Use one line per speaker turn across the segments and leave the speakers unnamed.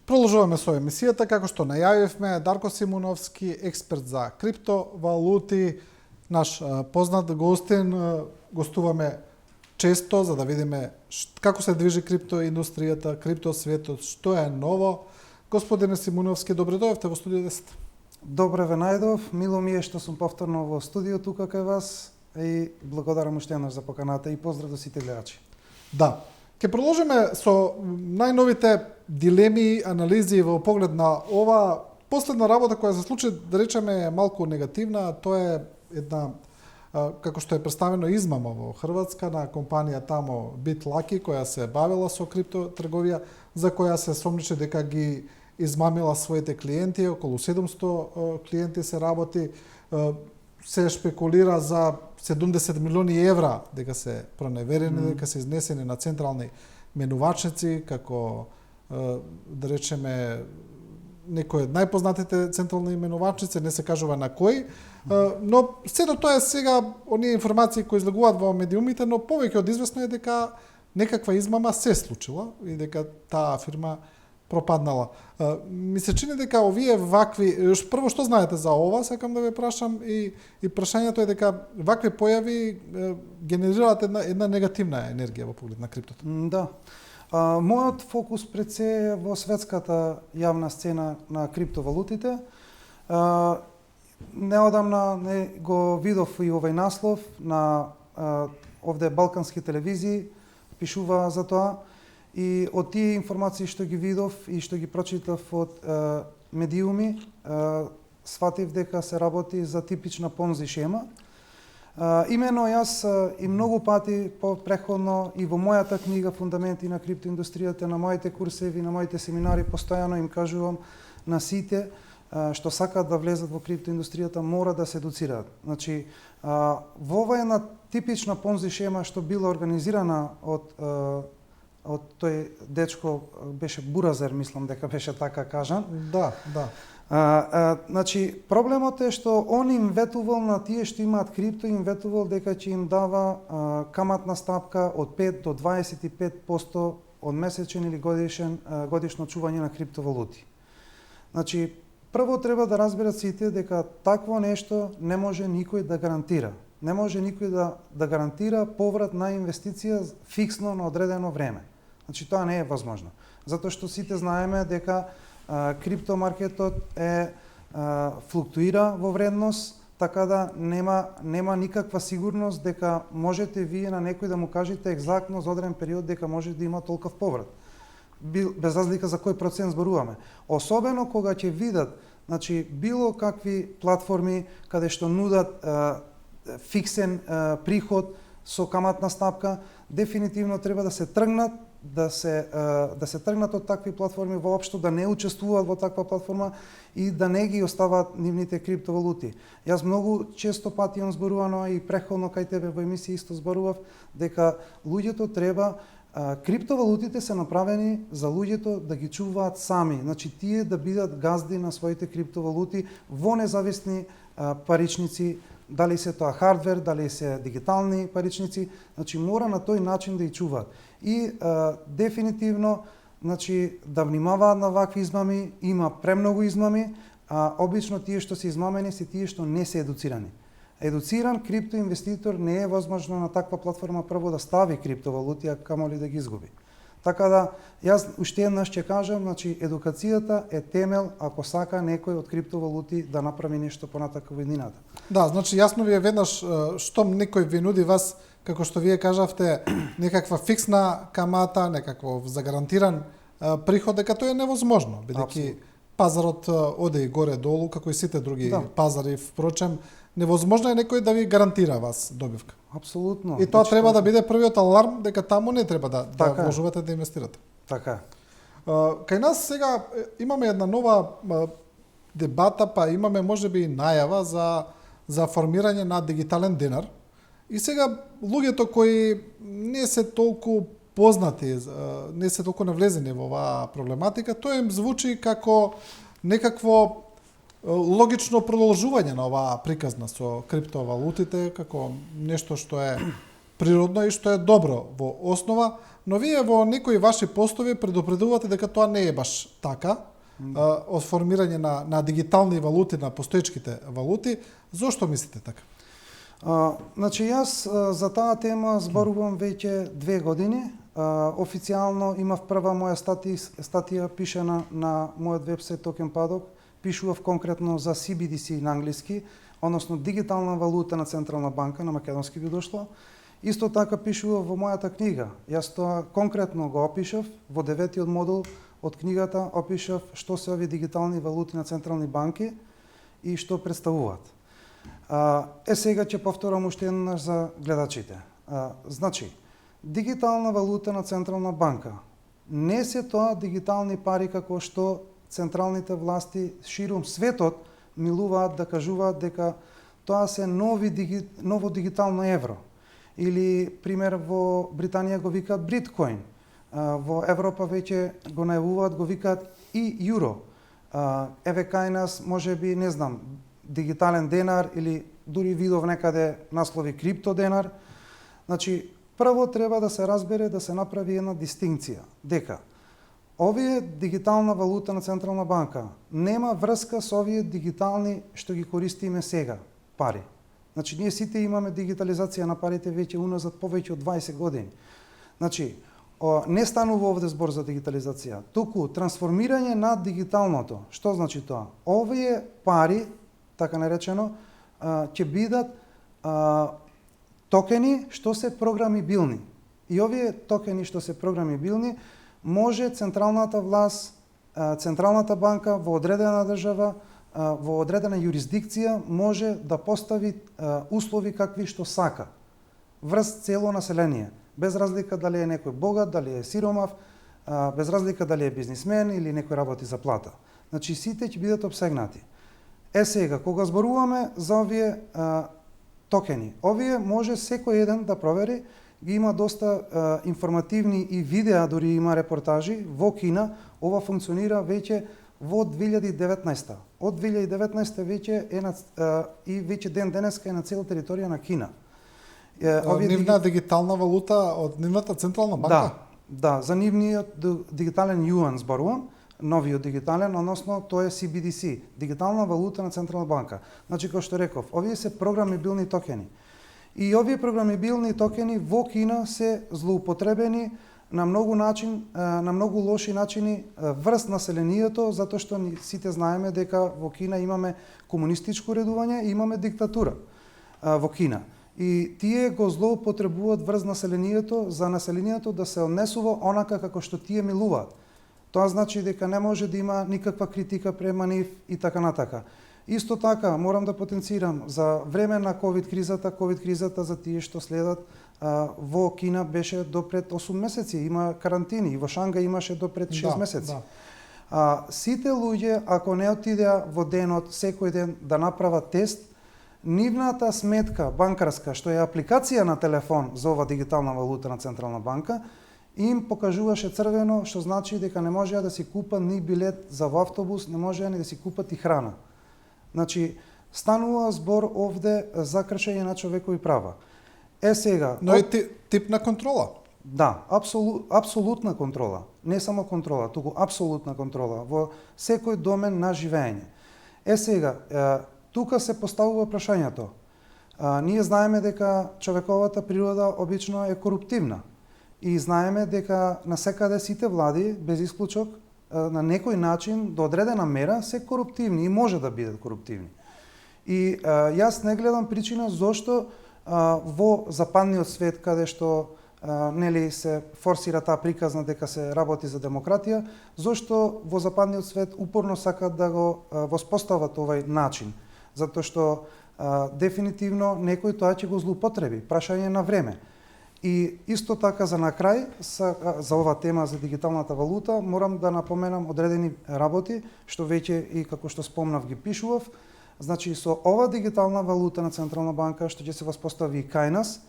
Продолжуваме со емисијата, како што најавивме, Дарко Симуновски, експерт за криптовалути, наш познат гостин, гостуваме често за да видиме како се движи криптоиндустријата, криптосветот, што е ново. Господине Симуновски, добре дојавте во студио 10.
Добре ве најдов, мило ми е што сум повторно во студио тука кај вас и благодарам уште еднаш за поканата и поздрав до сите гледачи.
Да, ќе продолжиме со најновите дилеми, анализи во поглед на ова последна работа која се случи, да речеме, е малку негативна, тоа е една како што е представено измама во Хрватска на компанија тамо BitLucky која се бавила со криптотрговија, за која се сомничи дека ги измамила своите клиенти, околу 700 клиенти се работи, се шпекулира за 70 милиони евра дека се проневерени, дека се изнесени на централни менувачници, како да речеме некои од најпознатите централни менувачници, не се кажува на кои, но сето тоа е сега оние информации кои излегуваат во медиумите, но повеќе од известно е дека некаква измама се случила и дека таа фирма пропаднала. Ми се чини дека овие вакви, прво што знаете за ова, сакам да ве прашам и прашањето е дека вакви појави генерираат една негативна енергија во поглед на криптото.
Да. Мојот фокус пред се е во светската јавна сцена на криптовалутите. Неодамна го видов и овој наслов на овде балкански телевизии, пишува за тоа. И од тие информации што ги видов и што ги прочитав од медиуми, сватив дека се работи за типична понзи шема. Имено јас и многу пати преходно и во мојата книга Фундаменти на криптоиндустријата, на моите курсеви, на моите семинари, постојано им кажувам на сите што сакаат да влезат во криптоиндустријата, мора да се едуцираат. Значи, во ова една типична понзи шема што била организирана од тој дечко, беше Буразер, мислам дека беше така кажан.
Да.
Значи, проблемот е што он им ветувал на тие што имаат крипто, им ветувал дека ќе им дава каматна стапка од 5 до 25% од месечен или годишно чување на криптовалути. Значи, прво треба да разберат сите дека такво нешто не може никој да гарантира. Не може никој да гарантира поврат на инвестиција фиксно на одредено време. Значи, тоа не е возможно. Затоа што сите знаеме дека криптомаркетот флуктуира во вредност, така да нема никаква сигурност дека можете вие на некој да му кажете екзактно за одреден период дека може да има толков поврат. Без разлика за кој процент зборуваме. Особено кога ќе видат, значи, било какви платформи каде што нудат фиксен приход со каматна стапка, дефинитивно треба да се тргнат да се тргнат од такви платформи, воопшто да не учествуваат во таква платформа и да не ги оставаат нивните криптовалути. Јас многу често пати имам зборувано и преходно кај тебе во емисија исто зборував дека луѓето треба криптовалутите се направени за луѓето да ги чуваат сами. Значи тие да бидат газди на своите криптовалути во независни паричници, дали се тоа хардвер, дали се дигитални паричници, значи мора на тој начин да ја чуваат. И дефинитивно, значи, да внимаваат на вакви измами, има премногу измами, а обично тие што се измамени се тие што не се едуцирани. Едуциран криптоинвеститор не е возможно на таква платформа прво да стави криптовалути, а камоли да ги изгуби. Така да, јас уште еднаш ќе кажам, значи, едукацијата е темел ако сака некој од криптовалути да направи нешто понатака во иднината.
Да, значи јасно ви е веднаш штом некој ви нуди вас, како што вие кажавте, некаква фиксна камата, некаков загарантиран приход, дека тоа е невозможно, бидејќи пазарот оде и горе-долу, како и сите други пазари, впрочем, невозможно е некој да ви гарантира вас добивка.
Апсолутно.
И тоа треба да биде првиот аларм дека таму не треба да вложувате да инвестирате.
Така.
Кај нас сега имаме една нова дебата, па имаме можеби и најава за формирање на дигитален денар. И сега луѓето кои не се толку познати, не се толку навлезени во оваа проблематика, тоа им звучи како некакво логично продолжување на оваа приказна со криптовалутите, како нешто што е природно и што е добро во основа, но вие во некои ваши постови предупредувате дека тоа не е баш така, од формирање на дигитални валути, на постоечките валути. Зошто мислите така?
Значи, јас за таа тема зборувам веќе 2 години. Официјално имав прва моја статија пишена на мојот вебсайт Токен Падок. Пишував конкретно за CBDC на англиски, односно дигитална валута на Централна банка, на македонски би дошло. Исто така пишував во мојата книга. Јас тоа конкретно го опишав во 9-тиот модул од книгата, опишав што се овие дигитални валути на централни банки и што представуваат. Сега ќе повторам уште еднаш за гледачите. Значи, дигитална валута на Централна банка не се тоа дигитални пари како што централните власти ширум светот милуваат да кажуваат дека тоа се ново дигитално евро. Или, пример, во Британија го викаат Бриткоин. Во Европа веќе го најавуваат, го викаат и юро. Еве кај нас, може би, не знам, дигитален денар или дури видов некаде наслови криптоденар. Значи, прво треба да се разбере, да се направи една дистинкција, дека овие дигитална валута на Централна банка нема врска со овие дигитални што ги користиме сега пари. Значи, ние сите имаме дигитализација на парите веќе уназад повеќе од 20 години. Значи, не станува овде збор за дигитализација, туку трансформирање на дигиталното. Што значи тоа? Овие пари, така наречено, ќе бидат токени што се програмибилни. И овие токени што се програмибилни може централната власт, Централната банка во одредена држава, во одредена юрисдикција може да постави услови какви што сака врз цело население, без разлика дали е некој богат, дали е сиромав, без разлика дали е бизнисмен или некој работи за плата. Значи сите ќе бидат обсегнати. Сега, кога зборуваме за овие токени, овие може секој еден да провери, ги има доста информативни и видеа, дури има репортажи во Кина. Ова функционира веќе во 2019. Од 2019 веќе е и веќе ден денеска е на цела територија на Кина.
Нивна дигитална валута од нивната Централна банка?
Да, за нивниот дигитален юан зборувам, новиот дигитален, односно тоа е CBDC, дигитална валута на Централна банка. Значи, како што реков, овие се програмибилни токени. И овие програмибилни токени во Кина се злоупотребени на многу лоши начини врз населението, затоа што сите знаеме дека во Кина имаме комунистичко редување и имаме диктатура во Кина. И тие го злоупотребуваат врз населението, за населението да се однесува онака како што тие милуваат. Тоа значи дека не може да има никаква критика према нив и така натака. Исто така, морам да потенцирам, за време на ковид кризата за тие што следат, во Кина беше до пред 8 месеци, има карантини, и во Шангај имаше до пред 6 месеци. Сите луѓе, ако не отидеа во денот, секој ден да направат тест, нивната сметка банкарска, што е апликација на телефон за ова дигитална валута на Централна банка, им покажуваше црвено, што значи дека не можеа да си купат ни билет за во автобус, не можеа ни да си купат и храна. Значи, станува збор овде за кршење на човекови права. Сега...
Но и тип на контрола.
Да, апсолутна контрола. Не само контрола, туку апсолутна контрола во секој домен на живење. Сега, тука се поставува прашањето. Ние знаеме дека човековата природа обично е коруптивна. И знаеме дека насекаде сите влади, без исклучок, на некој начин, до одредена мера, се коруптивни и може да бидат коруптивни. И јас не гледам причина зошто во западниот свет, каде што нели се форсира таа приказна дека се работи за демократија, зошто во западниот свет упорно сакат да го воспостават овај начин, затоа што дефинитивно некој тоа ќе го злоупотреби, прашање на време. И исто така за накрај, за ова тема за дигиталната валута, морам да напоменам одредени работи, што веќе и како што спомнав ги пишував. Значи, со ова дигитална валута на Централна банка, што ќе се воспостави и кај нас,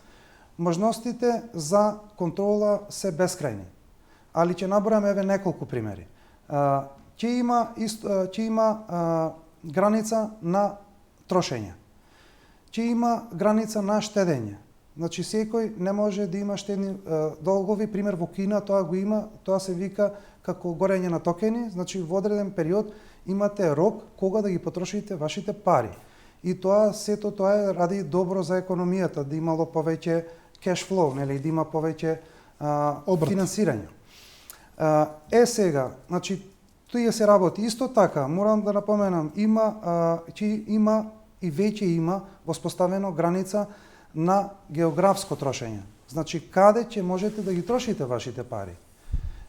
можностите за контрола се бескрајни. Али ќе наборам еве неколку примери. Ќе има граница на трошење. Ќе има граница на штедење. Значи секој не може да има штедни долгови, пример во Кина тоа го има, тоа се вика како горење на токени, значи во одреден период имате рок кога да ги потрошите вашите пари. И тоа сето тоа е ради добро за економијата, да имало повеќе cash flow, нели, да има повеќе финансирање. Сега, значи тоа се работи исто така, морам да напоменам, има и веќе има воспоставено граница на географско трошење. Значи каде ќе можете да ги трошите вашите пари.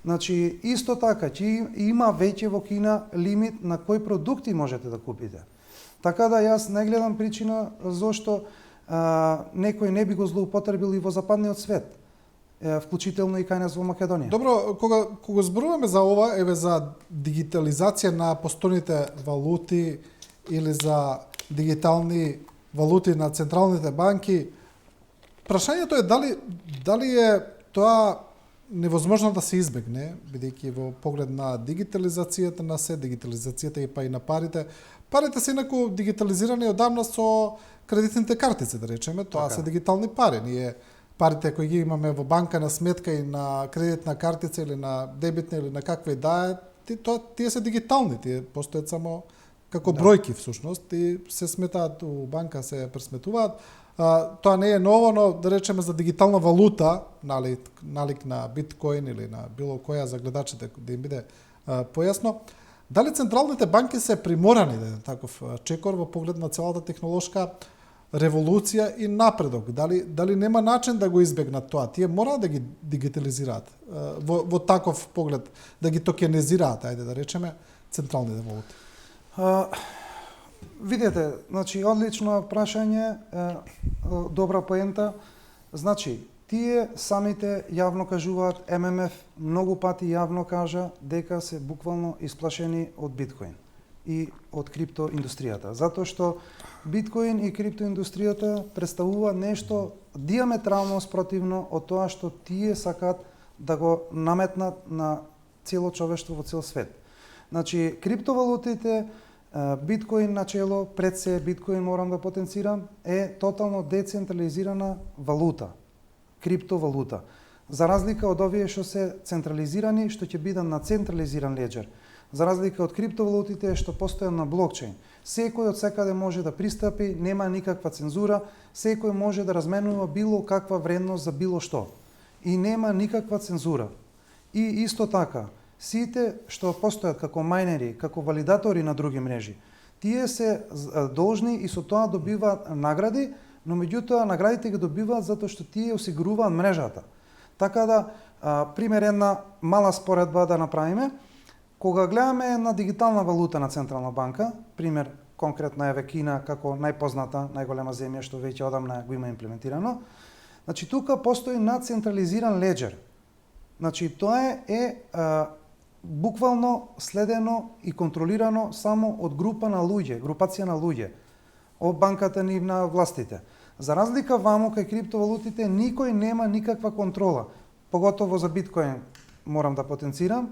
Значи исто така ќе има веќе во Кина лимит на кои продукти можете да купите. Така да јас не гледам причина зошто некој не би го злоупотребил и во западниот свет, вклучително и кај нас во Македонија.
Добро, кога зборуваме за ова, еве за дигитализација на постојните валути или за дигитални валути на централните банки, прашањето е дали е тоа невозможно да се избегне, бидејќи во поглед на дигитализацијата на дигитализацијата и па и на парите. Парите се инаку дигитализирани одамна со кредитните картици, да речеме, тоа се дигитални пари. Ние парите кои ги имаме во банка на сметка и на кредитна картица или на дебитна или на каква и да е, тие се дигитални, тие постојат само како бројки всушност и се сметаат у банка, се пресметуваат. Тоа не е ново, но да речеме за дигитална валута, налик на биткоин или на било која за гледачите да им биде појасно, дали централните банки се приморани да еден таков чекор во поглед на целата технолошка револуција и напредок? Дали нема начин да го избегнат тоа? Тие мора да ги дигитализираат во таков поглед, да ги токенизираат, ајде да речеме, централните валути.
Видете, значи одлично прашање, добра поента. Значи, тие самите јавно кажуваат, ММФ многу пати јавно кажа дека се буквално исплашени од биткоин и од криптоиндустријата, затоа што биткоин и криптоиндустријата представува нешто диаметрално спротивно од тоа што тие сакаат да го наметнат на цело човештво во цел свет. Значи, криптовалутите, биткоин начело, пред се биткоин морам да потенцирам, е тотално децентрализирана валута, криптовалута. За разлика од овие што се централизирани, што ќе бидат на централизиран леџер. За разлика од криптовалутите што постојат на блокчейн. Секој од секаде може да пристапи, нема никаква цензура, секој може да разменува било каква вредност за било што. И нема никаква цензура. И исто така, сите што постојат како мајнери, како валидатори на други мрежи, тие се должни и со тоа добиваат награди, но меѓутоа наградите ги добиваат затоа што тие осигуруваат мрежата. Така да, пример една мала споредба да направиме, кога гледаме една дигитална валута на Централна банка, пример конкретно еве Кина како најпозната, најголема земја што веќе одамна го има имплементирано, значи тука постои надцентрализиран леџер. Значи тоа е буквално следено и контролирано само од група на луѓе, групација на луѓе, од банката ни на властите. За разлика ваму кај криптовалутите никој нема никаква контрола, поготово за биткоин морам да потенцирам.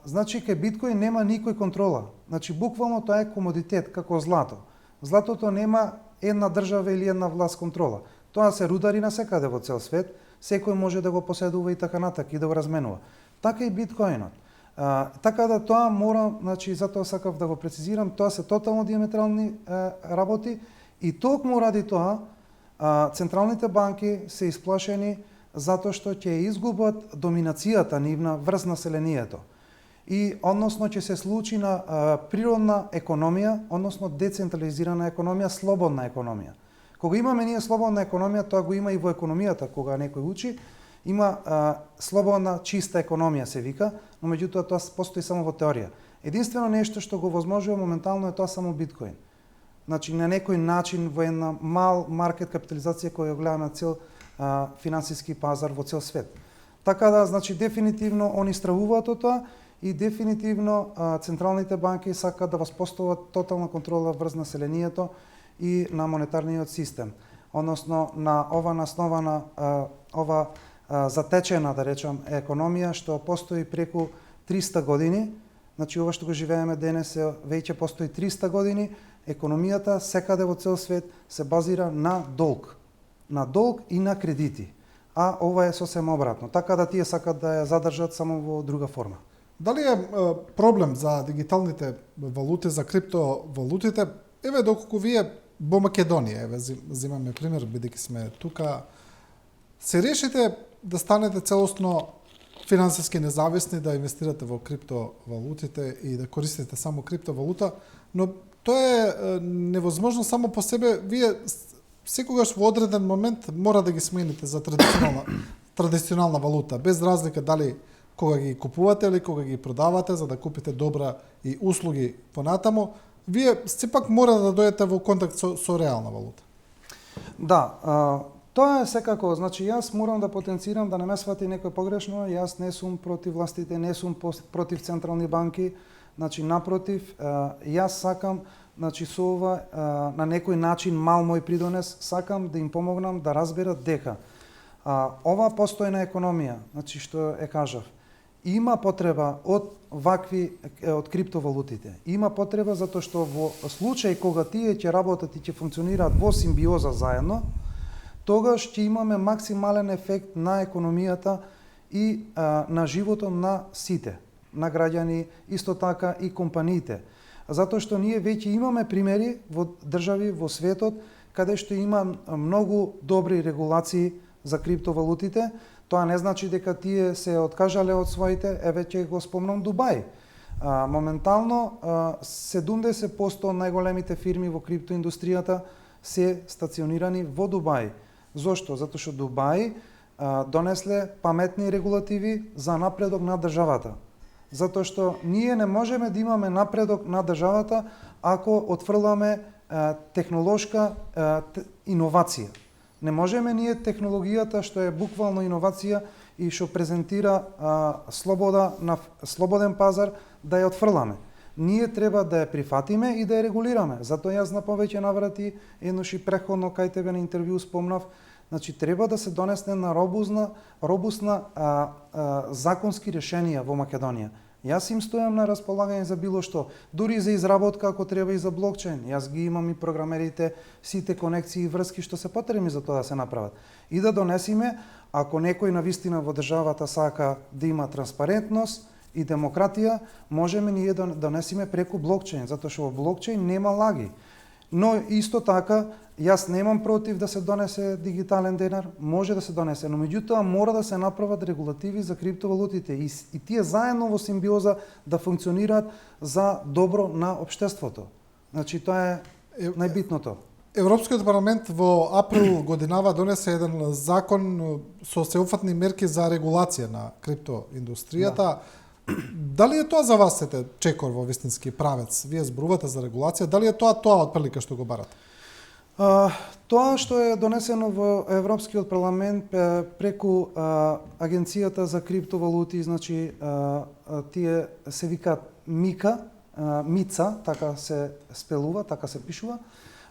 Значи кај биткоин нема никој контрола. Значи буквално тоа е комодитет како злато. Златото нема една држава или една власт контрола. Тоа се рудари на секаде во цел свет, секој може да го поседува и така натак и да го разменува. Така и биткоинот. Така да тоа мора, значи затоа сакав да го прецизирам, тоа се тотално диаметрални работи и токму ради тоа централните банки се исплашени затоа што ќе изгубат доминацијата нивна врз населението. И односно ќе се случи на природна економија, односно децентрализирана економија, слободна економија. Кога имаме ние слободна економија, тоа го има и во економијата, кога некој учи, има слободна, чиста економија се вика, но меѓутоа тоа постои само во теорија. Единствено нешто што го возможува моментално е тоа само биткоин. Значи на некој начин во една мал маркет капитализација која гледаме цел финансиски пазар во цел свет. Така да, значи дефинитивно они стравуваат од тоа и дефинитивно централните банки сакаат да воспостават тотална контрола врз населението и на монетарниот систем. Односно на ова наснова ова затечена, да речам, економија што постои преку 300 години, значи ова што го живееме денес веќе постои 300 години, економијата секаде во цел свет се базира на долг. на долг и на кредити. А ова е сосем обратно, така да тие сакат да ја задржат само во друга форма.
Дали е проблем за дигиталните валути, за криптовалутите? Еве доколку вие во Македонија, еве земаме пример, бидејќи сме тука, се решите да станете целосно финансиски независни, да инвестирате во криптовалутите и да користите само криптовалута, но тоа е невозможно само по себе. Вие секогаш во одреден момент мора да ги смените за традиционална валута, без разлика дали кога ги купувате или кога ги продавате за да купите добра и услуги понатаму, вие сепак мора да дојдете во контакт со реална валута.
Да, тоа е секако, значи јас морам да потенцирам да не ме свати некој погрешно, јас не сум против властите, не сум против централни банки, значи напротив, јас сакам, значи со ова на некој начин мал мој придонес, сакам да им помогнам да разберат дека ова постојна економија, значи што е кажав, има потреба од од криптовалутите. Има потреба затоа што во случај кога тие ќе работат и ќе функционираат во симбиоза заедно, тогаш ќе имаме максимален ефект на економијата и на животот на сите, на граѓани, исто така и компаниите. Затоа што ние веќе имаме примери во држави во светот каде што има многу добри регулации за криптовалутите. Тоа не значи дека тие се откажале од своите, еве ќе го спомнам Дубај. Моментално 70% од најголемите фирми во криптоиндустријата се стационирани во Дубај. Зошто? Затоа што Дубај донесле паметни регулативи за напредок на државата. Затоа што ние не можеме да имаме напредок на државата ако отфрламе технолошка иновација. Не можеме ние технологијата што е буквално иновација и што презентира слободен пазар да ја отфрламе. Ние треба да ја прифатиме и да ја регулираме. Затоа јас на повеќе наврати еднош и претходно кај тебе на интервју спомнав, значи треба да се донесне на робусна законски решенија во Македонија. Јас им стојам на располагање за било што, дури за изработка ако треба и за блокчейн. Јас ги имам и програмерите, сите конекции и врски што се потребни за тоа да се направат. И да донесиме, ако некој навистина во државата сака да има транспарентност и демократија, можеме ние да донесиме преку блокчейн, затоа што во блокчейн нема лаги. Но исто така, јас немам против да се донесе дигитален денар, може да се донесе, но меѓутоа мора да се направат регулативи за криптовалутите и тие заедно во симбиоза да функционираат за добро на општеството. Значи тоа е најбитното.
Европскиот парламент во април годинава донесе еден закон со сеопфатни мерки за регулација на криптоиндустријата. Да. Дали е тоа за вас чекор во вистински правец? Вие зборувате за регулација, дали е тоа отприлика што го барате?
Тоа што е донесено во Европскиот парламент преку Агенцијата за криптовалути, значи тие се викаат МИЦА, така се спелува, така се пишува.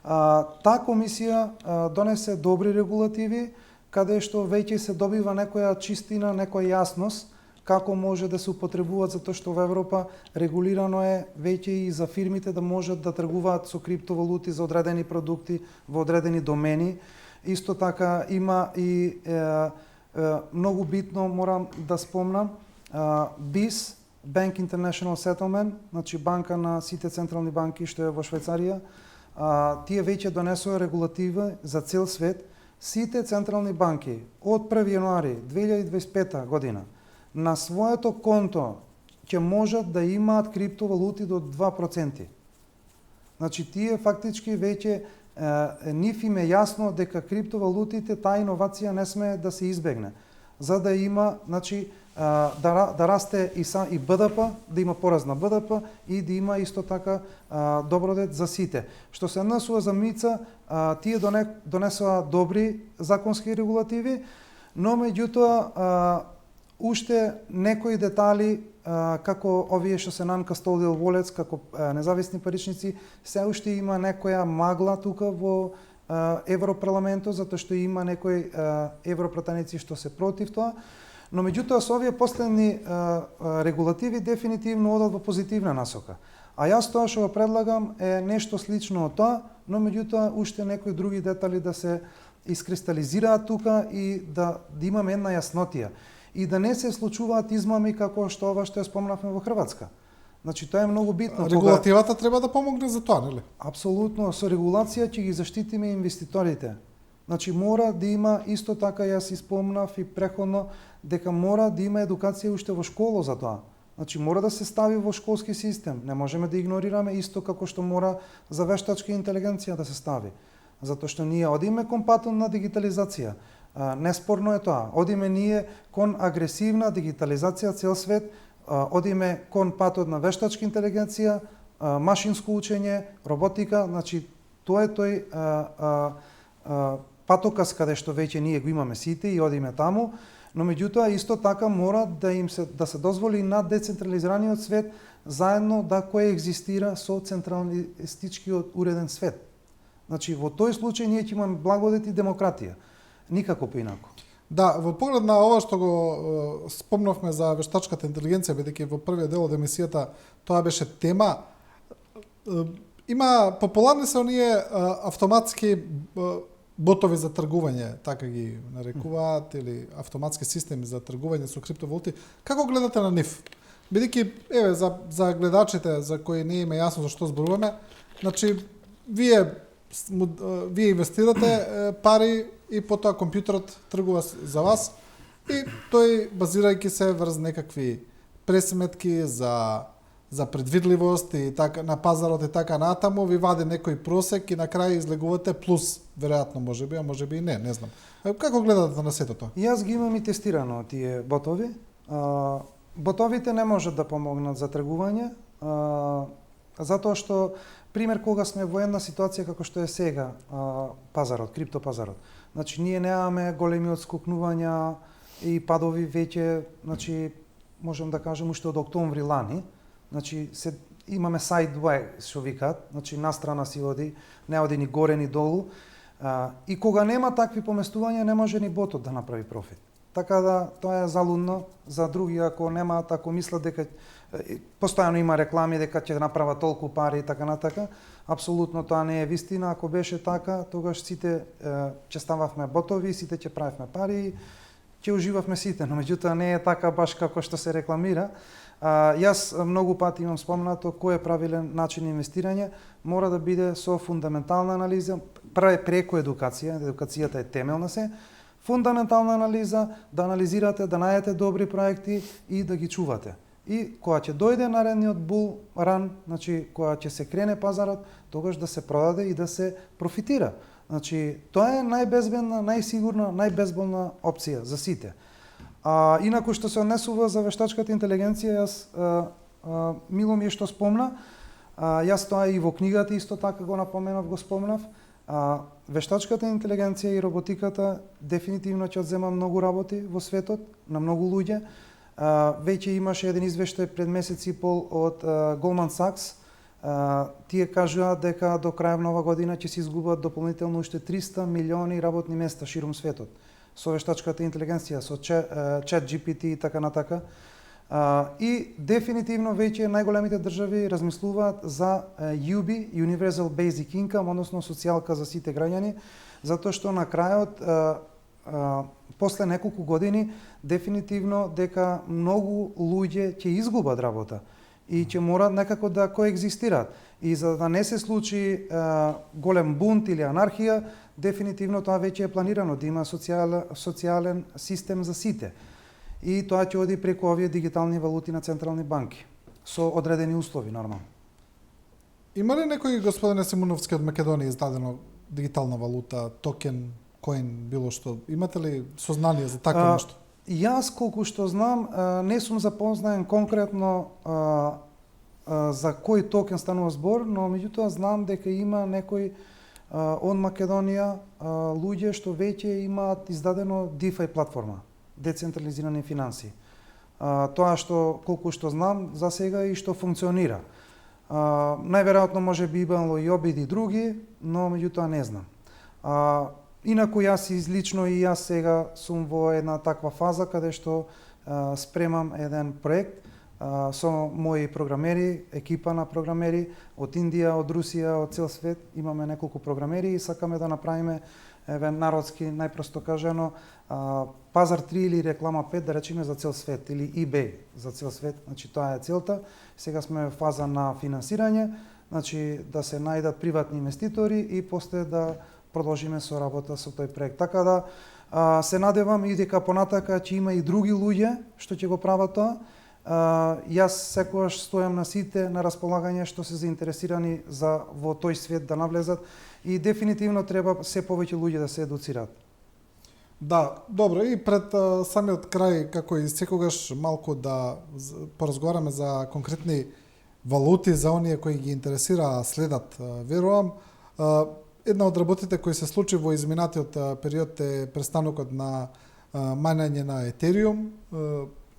Таа комисија донесе добри регулативи, каде што веќе се добива некоја чистина, некоја јасност како може да се употребуваат, затоа што во Европа регулирано е веќе и за фирмите да можат да тргуваат со криптовалути за одредени продукти во одредени домени. Исто така има и многу битно, морам да спомнам, BIS, Bank International Settlement, значи банка на сите централни банки што е во Швајцарија, тие веќе донесоа регулатива за цел свет. Сите централни банки од 1 јануари 2025 година на своето конто ќе можат да имаат криптовалути до 2%. Значи тие фактички веќе нив им е јасно дека криптовалутите, таа иновација не сме да се избегне. За да има, значи, да расте и БДП, да има пораст на БДП и да има исто така добродет за сите. Што се однесува за МИЦА, тие донесоа добри законски регулативи, но меѓутоа уште некои детали како овие што се non-custodial wallets, како независни паричници, се уште има некоја магла тука во Европарламентот, затоа што има некои европратеници што се против тоа, но меѓутоа со овие последни регулативи дефинитивно одат во позитивна насока. А јас тоа што го предлагам е нешто слично од тоа, но меѓутоа уште некои други детали да се искристализираат тука и да имаме една јаснотија. И да не се случуваат измами како што ова што ја спомнавме во Хрватска. Значи тоа е многу битно.
Регулативата треба да помогне за тоа, нели?
Апсолутно, со регулација ќе ги заштитиме инвеститорите. Значи мора да има исто така, јас испомнав и преходно, дека мора да има едукација уште во школа за тоа. Значи мора да се стави во школски систем. Не можеме да игнорираме исто како што мора за вештачка интелигенција да се стави. Затоа што ние одиме кон патот на дигитализација. Неспорно е тоа. Одиме ние кон агресивна дигитализација цел свет, одиме кон патот на вештачка интелигенција, машинско учење, роботика, значи тоа е тој патокас каде што веќе ние го имаме сите и одиме таму, но меѓутоа исто така мора да се дозволи на децентрализираниот свет заедно да коегзистира со централистичкиот уреден свет. Значи во тој случај ние ќе имаме благодет и демократија, никако поинаку.
Да, во поглед на ова што го спомнавме за вештачката интелигенција, бидејќи во првиот дел од емисијата тоа беше тема, има популарни се оние автоматски ботови за тргување, така ги нарекуваат, или автоматски системи за тргување со криптовалути. Како гледате на нив? Бидејќи, еве, за гледачите за кои не им е јасно за што зборуваме, значи, вие инвестирате пари и потоа компјутерот тргува за вас и тој, базирајќи се врз некакви пресметки за предвидливост и така на пазарот и така натаму, ви вади некој просек и на крај излегувате плюс, веројатно можеби, а можеби и не знам. Како гледате на сето тоа?
Јас ги имам и тестирано тие ботови. Ботовите не можат да помогнат за тргување, затоа што пример кога сме во една ситуација како што е сега пазарот, криптопазарот. Значи ние немаме големи отскокнувања и падови веќе, значи можем да кажем уште од октомври лани. Значи имаме sideways што викаат, значи настрана си оди, не оди ни горе ни долу. И кога нема такви поместувања не може ни ботот да направи профит. Така да тоа е залудно за други ако немаат, ако мислат дека постојано има реклами дека ќе направат толку пари и така натака. Апсолутно тоа не е вистина. Ако беше така, тогаш сите ќе стававме ботови, сите ќе правевме пари, ќе уживавме сите, но меѓутоа не е така баш како што се рекламира. Јас многу пати имам спомнато кој е правилен начин инвестирање, мора да биде со фундаментална анализа, преку едукација, едукацијата е темел на се, фундаментална анализа, да анализирате, да најдете добри проекти и да ги чувате. И кога ќе дојде наредниот бул ран, значи кога ќе се крене пазарот, тогаш да се продаде и да се профитира. Значи тоа е најбезбедна, најсигурна, најбезболна опција за сите. Инаку што се однесува за вештачката интелигенција, јас мило ми е што спомна, јас тоа и во книгата исто така го напоменав, го спомнав. Вештачката интелигенција и роботиката дефинитивно ќе одзема многу работи во светот, на многу луѓе. Веќе имаше еден извештај пред месец и пол од Goldman Sachs. Тие кажуваат дека до крај на ова година ќе се изгубат дополнително уште 300 милиони работни места ширум светот со вештачката интелигенција, со Chat GPT и така натака. И дефинитивно веќе најголемите држави размислуваат за UB, Universal Basic Income, односно социјалка за сите граѓани, затоа што на крајот, после неколку години, дефинитивно дека многу луѓе ќе изгубат работа и ќе морат некако да коегзистираат. И за да не се случи голем бунт или анархија, дефинитивно тоа веќе е планирано да има социјален систем за сите. И тоа ќе оди преку овие дигитални валути на централни банки, со одредени услови, нормално.
Има ли некој, господине Симуновски, од Македонија издадено дигитална валута, токен, коин, било што? Имате ли сознание за такво нешто?
Јас, колку што знам, не сум запознаен конкретно за кој токен станува збор, но меѓутоа знам дека има некој од Македонија луѓе што веќе имаат издадено DeFi платформа, децентрализирани финанси. Тоа што, колку што знам, за сега и што функционира. Најверојатно може би имало и обиди други, но меѓутоа не знам. Инаку јас лично и јас сега сум во една таква фаза каде што спремам еден проект со мои програмери, екипа на програмери од Индија, од Русија, од цел свет. Имаме неколку програмери и сакаме да направиме еве народски најпросто кажано, пазар 3 или реклама 5 да речеме за цел свет или eBay за цел свет, значи тоа е целта. Сега сме во фаза на финансирање, значи да се најдат приватни инвеститори и после да продолжиме со работа со тој проект. Така да се надевам и дека понатака ќе има и други луѓе што ќе го прават тоа. Јас секогаш стојам на сите на располагање што се заинтересирани за во тој свет да навлезат и дефинитивно треба се повеќе луѓе да се едуцираат.
Да, добро, и пред самиот крај, како и секогаш малку да поразговараме за конкретни валути, за оние кои ги интересира следат, верувам. Една од работите кои се случи во изминатиот период е престанокот на мајнање на Етериум.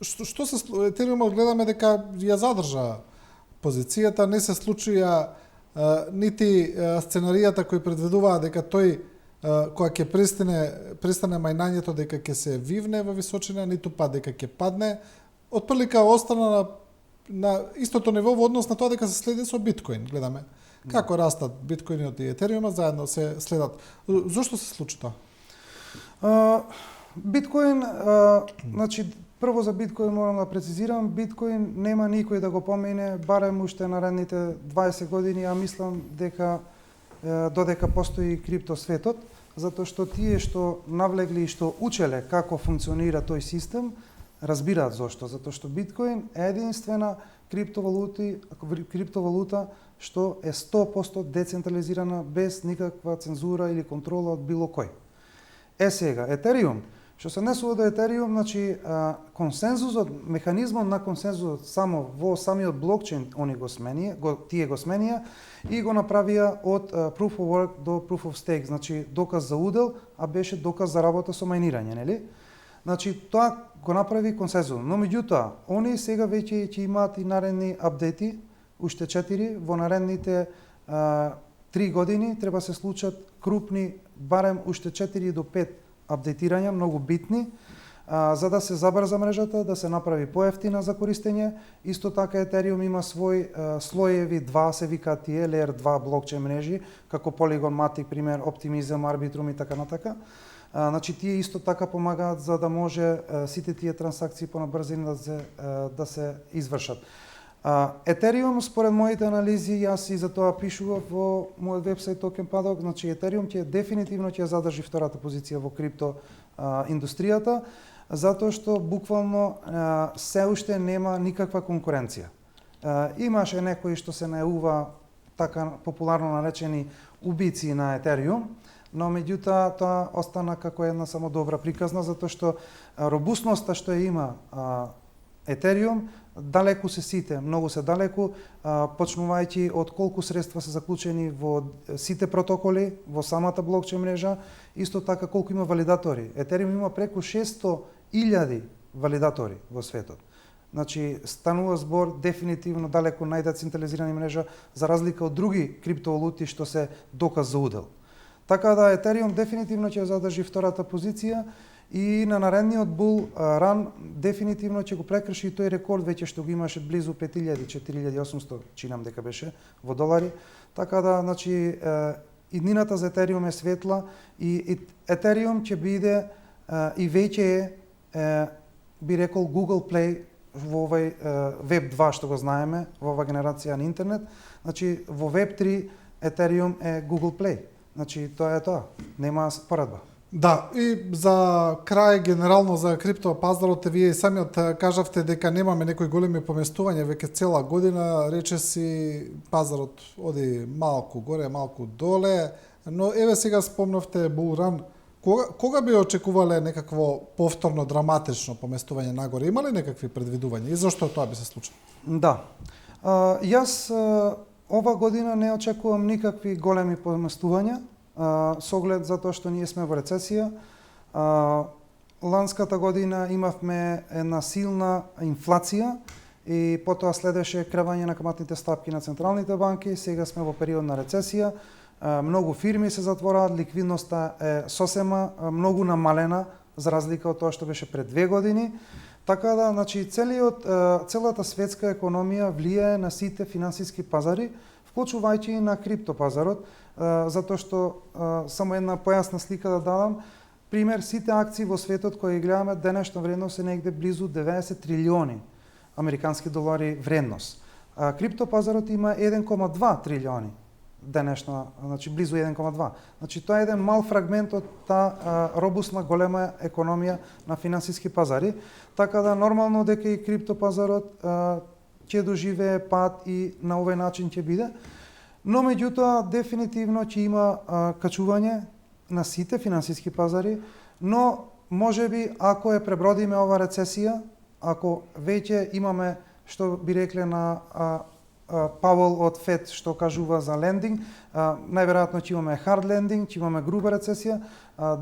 Што се Етериум гледаме дека ја задржа позицијата, не се случија нити сценаријата кои предвидуваа дека тој кога ќе престане мајнањето дека ќе се вивне во височина, ниту па дека ќе падне. Отприлика остана на истото ниво во однос на тоа дека се следи со биткоин, гледаме. Како растат биткоинот и етериума, заедно се следат. Зошто се случи тоа?
Биткоин, значи, прво за биткоин морам да прецизирам, биткоин нема никој да го помине, барем уште наредните 20 години, а мислам дека додека постои криптосветот, затоа што тие што навлегли и што учеле како функционира тој систем, разбираат зошто. Затоа што биткоин е единствена криптовалута што е 100% децентрализирана, без никаква цензура или контрола од било кој. Сега, Етериум, што се однесува до Етериум, значи консензусот, механизмот на консензусот само во самиот блокчейн тие го сменија и го направија од Proof of Work до Proof of Stake, значи доказ за удел, а беше доказ за работа со мајнирање, нели? Значи тоа го направи консензус. Но меѓутоа, они сега веќе ќе имаат и наредни апдети, уште 4 во наредните 3 години треба се случат крупни, барем уште 4 до 5 апдейтирања, многу битни, за да се забрза мрежата, да се направи поевтина за користење. Исто така Ethereum има свој слоеви 2, се викаат тие, Layer 2 блокчейн мрежи, како Polygon, Matic, пример, Optimism, Arbitrum и така натака. Значи, тие исто така помагаат за да може сите тие трансакции понабрзини да се извршат. Ethereum, според моите анализи, јас и за тоа пишував во мојот вебсайт Token Paddock, значи Ethereum ќе дефинитивно ќе задржи втората позиција во крипто индустријата, затоа што буквално се уште нема никаква конкуренција. Имаше некои што се најува така популарно наречени убици на Ethereum, но меѓутоа тоа остана како една само добра приказна, затоа што робусноста што ја има Ethereum далеку се сите, многу се далеку, почнувајќи од колку средства се заклучени во сите протоколи, во самата блокчейн мрежа, исто така колку има валидатори. Ethereum има преку 600.000 валидатори во светот. Значи, станува збор дефинитивно далеку најдецентрализирана мрежа, за разлика од други криптовалути што се доказ за удел. Така да Ethereum дефинитивно ќе задржи втората позиција и на наредниот bull run дефинитивно ќе го прекрши тој рекорд веќе што го имаше близу 5000, 4800, чинам дека беше во долари. Така да, значи, иднината за Ethereum е светла и Ethereum ќе биде и веќе би рекол Google Play во овој Web 2 што го знаеме, во оваа генерација на интернет. Значи, во Web 3 Ethereum е Google Play. Значи, тоа е тоа. Нема поредба.
Да, и за крај генерално за крипто пазарот, вие и самиот кажавте дека немаме некои големи поместувања веќе цела година, речеси пазарот оди малку горе, малку доле, но еве сега спомнавте bull run. Кога би очекувале некакво повторно драматично поместување нагоре? Има ли некакви предвидувања и зашто тоа би се случило?
Да. Јас ова година не очекувам никакви големи поместувања, со оглед затоа што ние сме во рецесија. Ланската година имавме една силна инфлација и потоа следеше кревање на каматните стапки на централните банки. Сега сме во период на рецесија. Многу фирми се затвораат, ликвидноста е сосема многу намалена за разлика од тоа што беше пред 2 години. Така да, значи, целата светска економија влијае на сите финансиски пазари, вклучувајќи и на криптопазарот, затоа што само една појасна слика да дадам. Пример, сите акции во светот кои ги гледаме, денешна вредност е негде близу 90 трилиони американски долари вредност. Криптопазарот има 1,2 трилиони денешна, значи близу 1,2. Значи тоа е еден мал фрагмент од таа робусна голема економија на финансиски пазари, така да нормално дека и криптопазарот ќе доживее пат и на овој начин ќе биде. Но меѓутоа дефинитивно ќе има качување на сите финансиски пазари, но можеби ако ја пребродиме ова рецесија, ако веќе имаме, што би рекле на Пауел од ФЕД што кажува за лендинг, најверојатно ќе имаме хард лендинг, ќе имаме груба рецесија,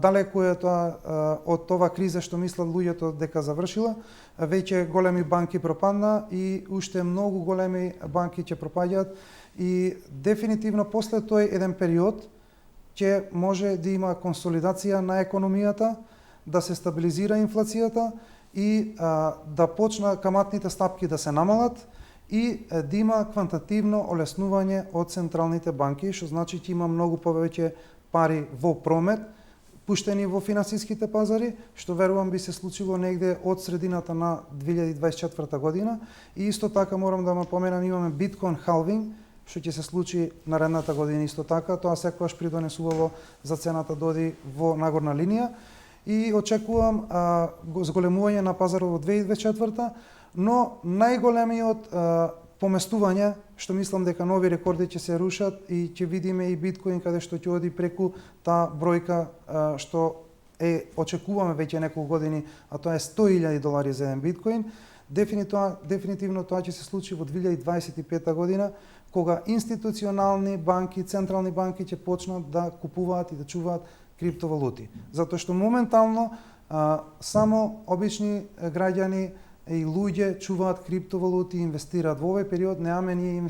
далеку е тоа од това криза што мислат луѓето дека завршила, веќе големи банки пропадна и уште многу големи банки ќе пропаѓаат и дефинитивно после тој еден период ќе може да има консолидација на економијата, да се стабилизира инфлацијата и да почна каматните стапки да се намалат и да има квантативно олеснување од централните банки, што значи ќе има многу повеќе пари во промет, пуштени во финансиските пазари, што верувам би се случило негде од средината на 2024 година. И исто така морам да напоменам, имаме биткоин халвинг, што ќе се случи наредната година исто така. Тоа секогаш придонесувало за цената да оди во нагорна линија. И очекувам зголемување на пазарот во 2024, но најголемиот поместување, што мислам дека нови рекорди ќе се рушат и ќе видиме и биткоин каде што ќе оди преку таа бројка што очекуваме веќе неколку години, а тоа е $100,000 за еден биткоин. Дефинитивно тоа ќе се случи во 2025 година, кога институционални банки, централни банки ќе почнат да купуваат и да чуваат криптовалути. Затоа што моментално само обични граѓани и луѓе чуваат криптовалути и инвестираат. Во овој период немаме ние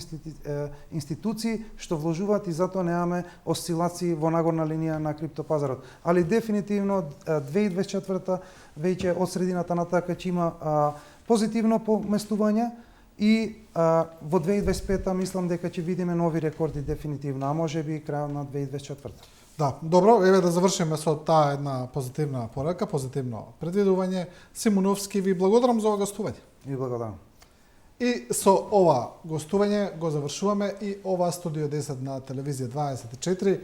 институции што вложуваат и затоа немаме осцилации во нагорна линија на криптопазарот. Али дефинитивно 2024 веќе од средината натака ќе има позитивно поместување и во 2025 мислам дека ќе видиме нови рекорди дефинитивно, а можеби и крајот на 2024.
Да, добро, еве да завршиме со таа една позитивна порака, позитивно предвидување. Симуновски, ви благодарам за ова гостување.
И благодарам.
И со ова гостување го завршуваме и ова Студио 10 на Телевизија 24.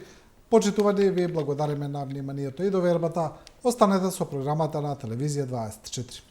Почитувани, ви благодариме на вниманието и довербата. Останете со програмата на Телевизија 24.